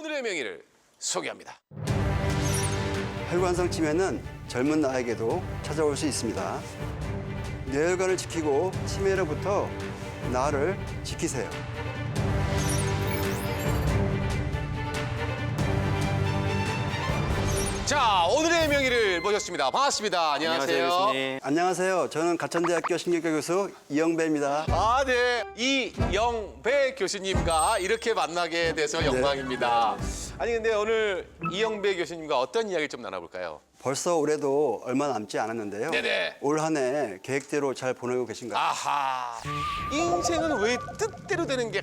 오늘의 명의를 소개합니다. 혈관성 치매는 젊은 나에게도 찾아올 수 있습니다. 뇌혈관을 지키고 치매로부터 나를 지키세요. 자, 오늘의 명의를 모셨습니다. 반갑습니다. 안녕하세요. 교수님. 안녕하세요. 저는 가천대학교 신경과 교수 이영배입니다. 아, 네. 이영배 교수님과 이렇게 만나게 돼서 영광입니다. 아니, 근데 오늘 이영배 교수님과 어떤 이야기를 좀 나눠볼까요? 벌써 올해도 얼마 남지 않았는데요. 네네. 올 한 해 계획대로 잘 보내고 계신가요? 아하. 인생은 왜 뜻대로 되는 게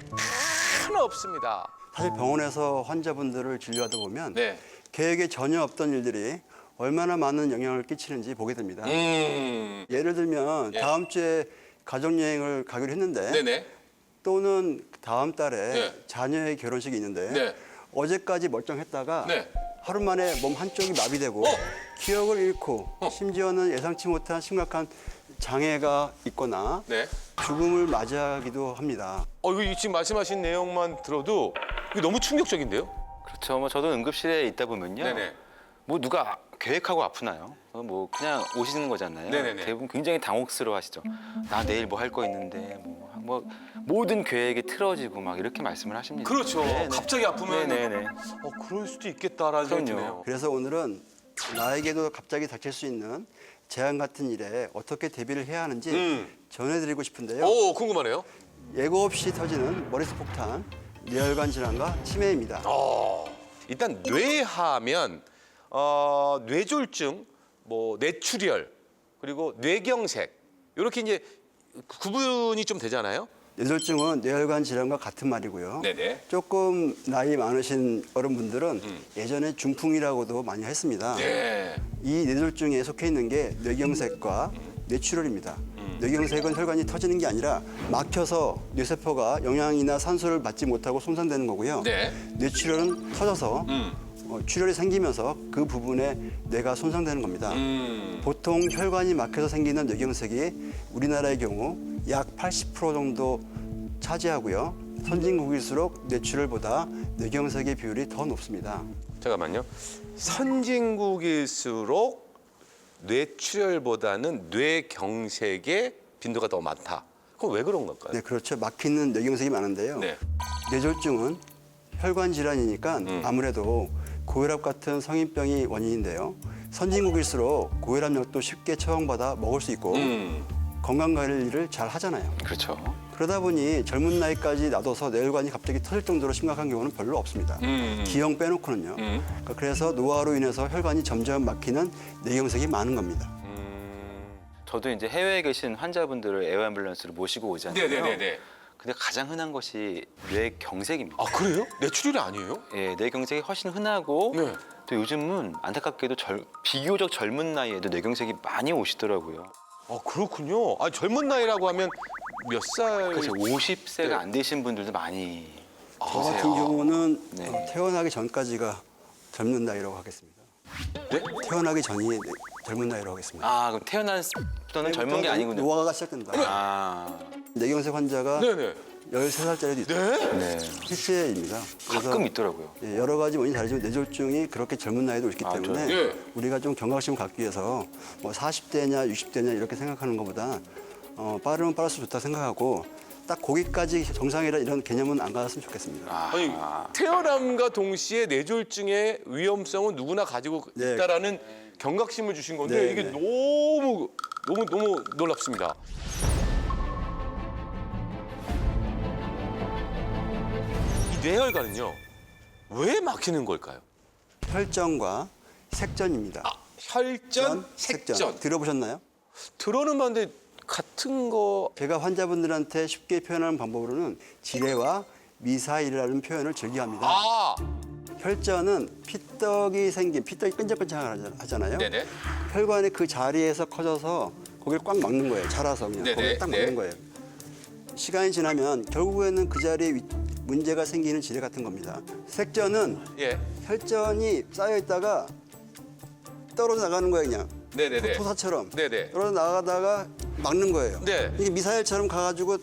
하나 없습니다. 사실 병원에서 환자분들을 진료하다 보면 네. 계획에 전혀 없던 일들이 얼마나 많은 영향을 끼치는지 보게 됩니다. 예를 들면 예. 다음 주에 가족여행을 가기로 했는데 네네. 또는 다음 달에 네. 자녀의 결혼식이 있는데 네. 어제까지 멀쩡했다가 네. 하루 만에 몸 한쪽이 마비되고 기억을 잃고 심지어는 예상치 못한 심각한 장애가 있거나 네. 죽음을 맞이하기도 합니다. 이거 지금 말씀하신 내용만 들어도 이게 너무 충격적인데요? 그렇죠. 뭐 저도 응급실에 있다 보면요. 네네. 뭐 누가 계획하고 아프나요? 뭐 그냥 오시는 거잖아요. 네네네. 대부분 굉장히 당혹스러워하시죠. 나 내일 뭐 할 거 있는데 뭐 모든 계획이 틀어지고 막 이렇게 말씀을 하십니다. 그렇죠. 네네. 갑자기 아프면 네네네. 그럴 수도 있겠다라는 생각이 그럼요. 드네요. 그래서 오늘은 나에게도 갑자기 닥칠 수 있는 재앙 같은 일에 어떻게 대비를 해야 하는지 전해드리고 싶은데요. 오, 궁금하네요. 예고 없이 터지는 머릿속 폭탄, 뇌혈관 질환과 치매입니다. 일단 뇌하면 뇌졸중, 뭐 뇌출혈, 그리고 뇌경색 이렇게 이제 구분이 좀 되잖아요. 뇌졸중은 뇌혈관 질환과 같은 말이고요. 네네. 조금 나이 많으신 어른분들은 예전에 중풍이라고도 많이 했습니다. 네. 이 뇌졸중에 속해 있는 게 뇌경색과 뇌출혈입니다. 뇌경색은 혈관이 터지는 게 아니라 막혀서 뇌세포가 영양이나 산소를 받지 못하고 손상되는 거고요. 네. 뇌출혈은 터져서 출혈이 생기면서 그 부분에 뇌가 손상되는 겁니다. 보통 혈관이 막혀서 생기는 뇌경색이 우리나라의 경우 약 80% 정도 차지하고요. 선진국일수록 뇌출혈보다 뇌경색의 비율이 더 높습니다. 잠깐만요. 선진국일수록 뇌출혈보다는 뇌경색의 빈도가 더 많다. 그럼 왜 그런 걸까요? 네, 그렇죠. 막히는 뇌경색이 많은데요. 네. 뇌졸중은 혈관 질환이니까 아무래도 고혈압 같은 성인병이 원인인데요. 선진국일수록 고혈압약도 쉽게 처방받아 먹을 수 있고 건강 관리를 잘 하잖아요. 그렇죠. 그러다 보니 젊은 나이까지 놔둬서 뇌혈관이 갑자기 터질 정도로 심각한 경우는 별로 없습니다. 기형 빼놓고는요. 그래서 노화로 인해서 혈관이 점점 막히는 뇌경색이 많은 겁니다. 저도 이제 해외에 계신 환자분들을 에어앰뷸런스로 모시고 오잖아요. 네네네네. 근데 가장 흔한 것이 뇌경색입니다. 아, 그래요? 뇌출혈이 아니에요? 예, 뇌경색이 훨씬 흔하고 네. 또 요즘은 안타깝게도 비교적 젊은 나이에도 뇌경색이 많이 오시더라고요. 그렇군요. 젊은 나이라고 하면 몇 살? 그래서 50세가 네. 안 되신 분들도 많이 저 같은 경우는 네. 태어나기 전까지가 젊은 나이라고 하겠습니다. 네? 태어나기 전이 젊은 나이라고 하겠습니다. 아, 그럼 태어나서는 젊은 게 아니군요. 노화가 시작된다. 아, 뇌경색 환자가 네네. 13살짜리도 있어요. 네. 실제입니다. 가끔 있더라고요. 예, 여러 가지 원인이 다르지만 뇌졸중이 그렇게 젊은 나이도 있기 때문에 예. 우리가 좀 경각심을 갖기 위해서 뭐 40대냐 60대냐 이렇게 생각하는 것보다 빠르면 빠를수록 좋다 생각하고 딱 거기까지 정상이라 이런 개념은 안 가졌으면 좋겠습니다. 아니, 태어남과 동시에 뇌졸중의 위험성은 누구나 가지고 네. 있다라는 경각심을 주신 건데 네, 이게 네. 너무 놀랍습니다. 이 뇌혈관은요, 왜 막히는 걸까요? 혈전과 색전입니다. 혈전, 색전. 들어보셨나요? 들어는 봤는데 같은 거. 제가 환자분들한테 쉽게 표현하는 방법으로는 지뢰와 미사일이라는 표현을 즐겨합니다. 아, 혈전은 피떡이 끈적끈적하잖아요. 네네. 혈관이 그 자리에서 커져서 거기를 꽉 막는 거예요. 자라서 그냥 네네, 거기를 딱 네. 막는 거예요. 시간이 지나면 결국에는 그 자리에 문제가 생기는 지뢰 같은 겁니다. 색전은 예. 혈전이 쌓여 있다가 떨어져 나가는 거예요, 그냥. 네네네. 토사처럼. 네네. 떨어져 나가다가 막는 거예요. 네. 이게 미사일처럼 가가지고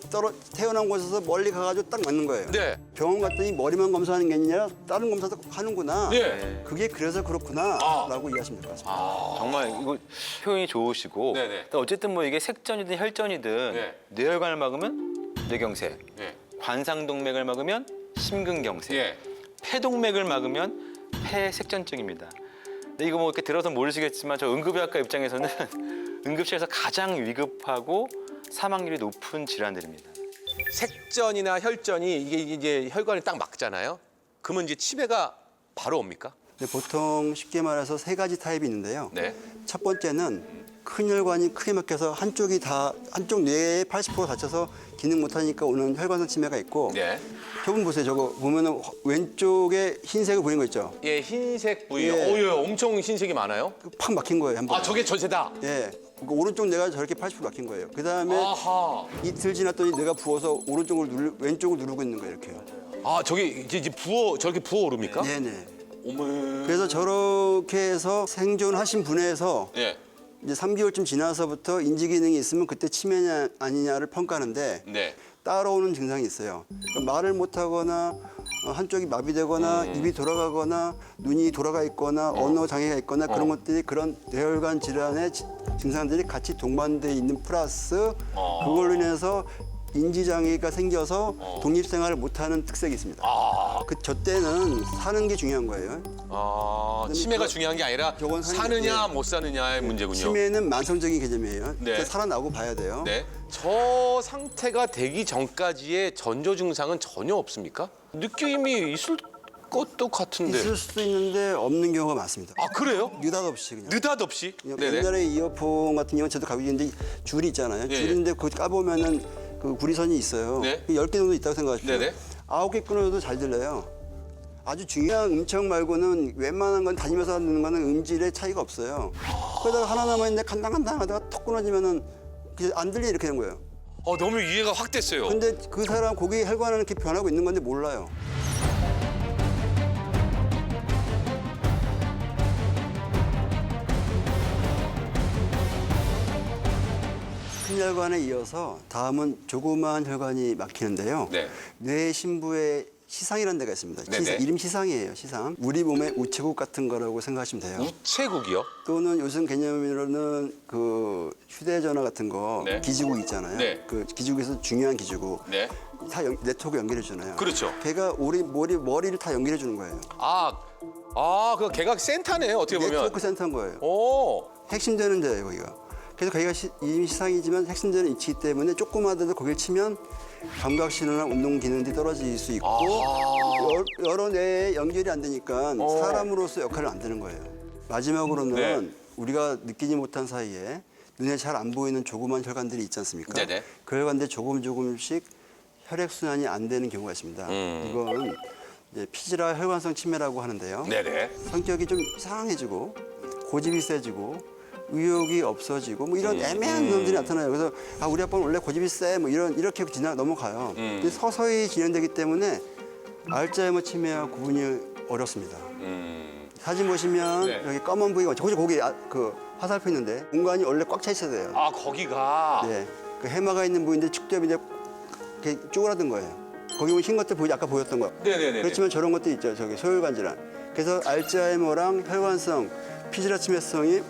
태어난 곳에서 멀리 가가지고 딱 맞는 거예요. 네. 병원 갔더니 머리만 검사하는 게 아니라 다른 검사도 하는구나. 네. 그게 그래서 그렇구나라고 이해하시면 될 것 같습니다. 정말 이거 표현이 좋으시고 네네. 어쨌든 뭐 이게 색전이든 혈전이든 네. 뇌혈관을 막으면 뇌경색, 네. 관상동맥을 막으면 심근경색, 예. 폐동맥을 막으면 폐색전증입니다. 근데 이거 뭐 이렇게 들어서 모르시겠지만 저 응급의학과 입장에서는 응급실에서 가장 위급하고 사망률이 높은 질환들입니다. 색전이나 혈전이 이게 이제 혈관을 딱 막잖아요. 그러면 이제 치매가 바로 옵니까? 근데 보통 쉽게 말해서 세 가지 타입이 있는데요. 네. 첫 번째는 큰 혈관이 크게 막혀서 한쪽 뇌에 80% 다쳐서 기능 못하니까 오는 혈관성 치매가 있고 네. 저분 보세요. 저거 보면은 왼쪽에 흰색을 보이는 거 있죠. 예, 흰색 부위. 예. 오, 예, 엄청 흰색이 많아요. 팍 막힌 거예요. 한 번에. 아, 저게 전세다. 예. 그러니까 오른쪽 뇌가 저렇게 80% 막힌 거예요. 그 다음에 아하. 이틀 지났더니 뇌가 부어서 왼쪽을 누르고 있는 거예요. 이렇게요. 아, 저게 이제 저렇게 부어오릅니까? 네네. 어머. 그래서 저렇게 해서 생존하신 분에서 예. 이제 3개월쯤 지나서부터 인지 기능이 있으면 그때 치매냐 아니냐를 평가하는데 네. 따라오는 증상이 있어요. 그러니까 말을 못하거나 한쪽이 마비되거나 입이 돌아가거나 눈이 돌아가 있거나 언어 장애가 있거나 그런 것들이 그런 뇌혈관 질환의 증상들이 같이 동반돼 있는 플러스 그걸로 인해서 인지 장애가 생겨서 독립생활을 못하는 특색이 있습니다. 저 때는 사는 게 중요한 거예요. 아, 치매가 중요한 게 아니라 저건 사느냐 못 사느냐의 문제군요. 치매는 만성적인 개념이에요. 네. 그래서 살아나고 봐야 돼요. 네. 저 상태가 되기 전까지의 전조 증상은 전혀 없습니까? 느낌이 있을 것도 같은데. 있을 수도 있는데 없는 경우가 많습니다. 아, 그래요? 느닷없이 그냥. 느닷없이? 옛날에 이어폰 같은 경우는 저도 가지고 있는데 줄이 있잖아요. 예, 줄인데 그거 까보면은 그 구리선이 있어요. 네. 10개 정도 있다고 생각하십시오. 네네. 9개 끊어도 잘 들려요. 아주 중요한 음청 말고는 웬만한 건 다니면서 듣는 거는 음질의 차이가 없어요. 그러다가 하나 남아있는데 간당간당 하다가 턱 끊어지면은 그냥 안 들리 이렇게 된 거예요. 너무 이해가 확 됐어요. 근데 그 사람 고기 혈관은 이렇게 변하고 있는 건데 몰라요. 큰 혈관에 이어서 다음은 조그마한 혈관이 막히는데요. 네. 뇌 심부에 시상이라는 데가 있습니다. 네네. 이름 시상이에요. 시상. 우리 몸의 우체국 같은 거라고 생각하시면 돼요. 우체국이요? 또는 요즘 개념으로는 그 휴대전화 같은 거 네. 기지국 있잖아요. 네. 그 기지국에서 중요한 기지국 네. 다 네트워크 연결해 주잖아요. 그렇죠. 걔가 우리 머리를 다 연결해 주는 거예요. 그 개각 센터네요, 어떻게 보면. 네트워크 센터인 거예요. 오. 핵심되는 데예요, 거기가. 그래서 거기가 이미 시상이지만 핵심되는 위치이기 때문에 조그마하더라도 거기를 치면 감각 신호나 운동 기능들이 떨어질 수 있고 여러 뇌에 연결이 안 되니까 사람으로서 역할을 안 되는 거예요. 마지막으로는 네. 우리가 느끼지 못한 사이에 눈에 잘 안 보이는 조그만 혈관들이 있지 않습니까? 네네. 그 혈관들이 조금씩 혈액 순환이 안 되는 경우가 있습니다. 이건 이제 피지라 혈관성 치매라고 하는데요. 네네. 성격이 좀 이상해지고 고집이 세지고 의욕이 없어지고 뭐 이런 애매한 놈들이 나타나요. 그래서 우리 아빠는 원래 고집이 세 뭐 이렇게 넘어가요. 근데 서서히 진행되기 때문에 알츠하이머 치매와 구분이 어렵습니다. 사진 보시면 네. 여기 검은 부위가 거기 그 화살표 있는데 공간이 원래 꽉 차 있어야 돼요. 거기가. 네, 그 해마가 있는 부위인데 축대비인데 이렇게 쪼그라든 거예요. 거기 보면 흰 것들 아까 보였던 거. 네네네. 그렇지만 저런 것도 있죠. 저기 소혈관 질환. 그래서 알츠하이머랑 혈관성 피지라 치매성이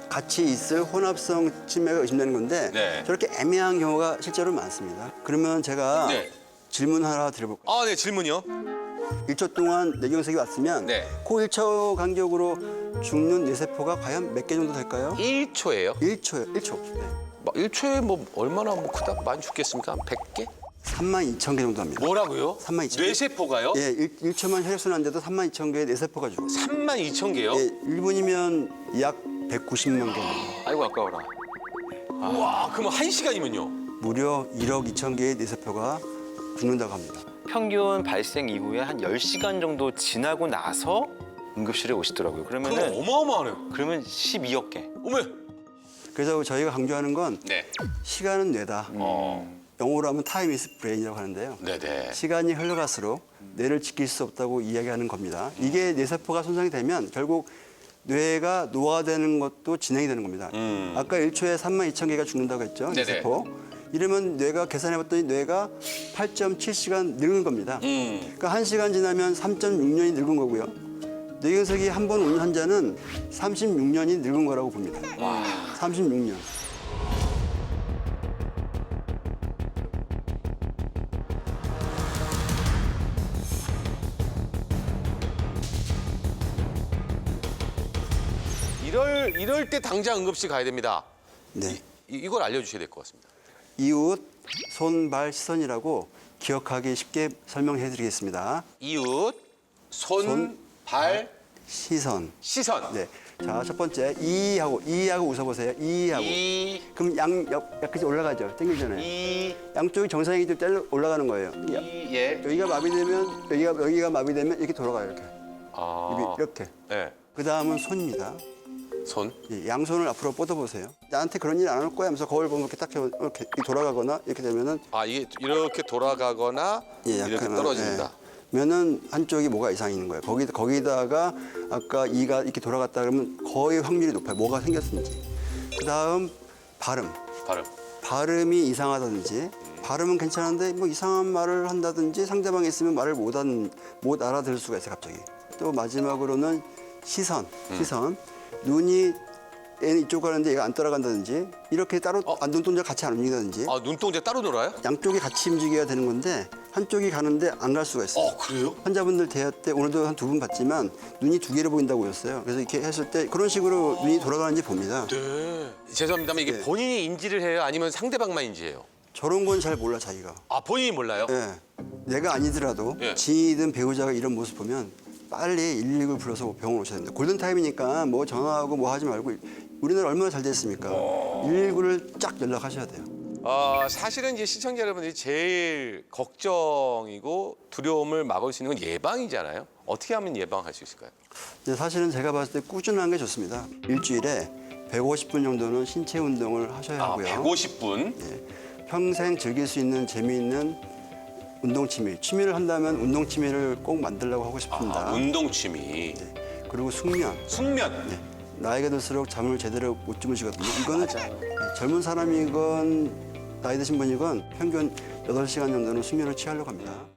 같이 있을 혼합성 치매가 의심되는 건데 네. 저렇게 애매한 경우가 실제로 많습니다. 그러면 제가 네. 질문 하나 드려볼까요? 네, 질문이요. 1초 동안 뇌경색이 왔으면 네. 그 1초 간격으로 죽는 뇌세포가 과연 몇 개 정도 될까요? 1초예요? 1초요. 1초. 네. 1초에 뭐 얼마나 크다 많이 죽겠습니까? 100개? 32,000개 정도 합니다. 뭐라고요? 32,000개. 뇌세포가요? 예, 1초만 혈액순환 돼도 32,000개의 뇌세포가 죽어요. 32,000개요? 예, 1분이면 약 190만 개. 아이고 아까워라. 와, 그럼 1시간이면요? 무려 1억 2천 개의 뇌세포가 죽는다고 합니다. 평균 발생 이후에 한 10시간 정도 지나고 나서 응급실에 오시더라고요. 그럼 그러면 어마어마하네요. 12억 개. 어머. 그래서 저희가 강조하는 건 네. 시간은 뇌다. 영어로 하면 타임 이스 브레인이라고 하는데요. 네네. 시간이 흘러갈수록 뇌를 지킬 수 없다고 이야기하는 겁니다. 이게 뇌세포가 손상이 되면 결국 뇌가 노화되는 것도 진행이 되는 겁니다. 아까 1초에 32,000개가 죽는다고 했죠. 네네. 세포. 이러면 뇌가 계산해봤더니 뇌가 8.7시간 늙은 겁니다. 그러니까 1시간 지나면 3.6년이 늙은 거고요. 뇌경색이 한 번 온 환자는 36년이 늙은 거라고 봅니다. 36년. 이럴 때 당장 응급실 가야 됩니다. 네. 이걸 알려주셔야 될 것 같습니다. 이웃, 손, 발, 시선이라고 기억하기 쉽게 설명해 드리겠습니다. 이웃, 손, 발, 시선. 시선. 네. 자, 첫 번째 이하고 웃어보세요. 이하고. 이, 그럼 약간 올라가죠. 당기잖아요. 이, 양쪽이 정상이기 때문에 때려 올라가는 거예요. 예. 여기가 마비되면 여기가 마비되면 이렇게 돌아가요. 이렇게. 아, 이렇게. 네. 그 다음은 손입니다. 손. 예, 양손을 앞으로 뻗어보세요. 나한테 그런 일 안 할 거야 하면서 거울 보면 이렇게 딱 이렇게 돌아가거나 이렇게 되면은 아, 이게 이렇게 돌아가거나 예, 이렇게 약간은, 떨어집니다. 면은 한쪽이 뭐가 이상이 있는 거예요. 거기다가 아까 이가 이렇게 돌아갔다 그러면 거의 확률이 높아요. 뭐가 생겼는지. 그다음 발음. 발음이 이상하다든지 발음은 괜찮은데 뭐 이상한 말을 한다든지 상대방이 있으면 말을 못 알아들을 수가 있어요. 갑자기. 또 마지막으로는 시선. 눈이 얘는 이쪽 가는데 얘가 안 따라간다든지 이렇게 따로 눈동자 같이 안 움직이다든지 아, 눈동자 따로 놀아요? 양쪽이 같이 움직여야 되는 건데 한쪽이 가는데 안 갈 수가 있어요. 그래요? 환자분들 대화 때 오늘도 한 2분 봤지만 눈이 2개로 보인다고 그랬어요. 그래서 이렇게 했을 때 그런 식으로 눈이 돌아가는지 봅니다. 네. 죄송합니다만 이게 본인이 인지를 해요? 아니면 상대방만 인지해요? 저런 건 잘 몰라 자기가. 아, 본인이 몰라요? 예. 내가 아니더라도 예. 지인이든 배우자가 이런 모습 보면 빨리 119를 불러서 병원 오셔야 됩니다. 골든타임이니까 뭐 전화하고 뭐 하지 말고 우리나라 얼마나 잘 됐습니까? 119를 쫙 연락하셔야 돼요. 사실은 이제 시청자 여러분들이 제일 걱정이고 두려움을 막을 수 있는 건 예방이잖아요. 어떻게 하면 예방할 수 있을까요? 근데 사실은 제가 봤을 때 꾸준한 게 좋습니다. 일주일에 150분 정도는 신체 운동을 하셔야 하고요. 150분. 예. 평생 즐길 수 있는 재미있는 운동 취미를 한다면 운동 취미를 꼭 만들려고 하고 싶습니다. 운동 취미. 네. 그리고 숙면. 숙면. 네. 나이가 들수록 잠을 제대로 못 주무시거든요. 이거는 젊은 사람이건 나이 드신 분이건 평균 8시간 정도는 숙면을 취하려고 합니다.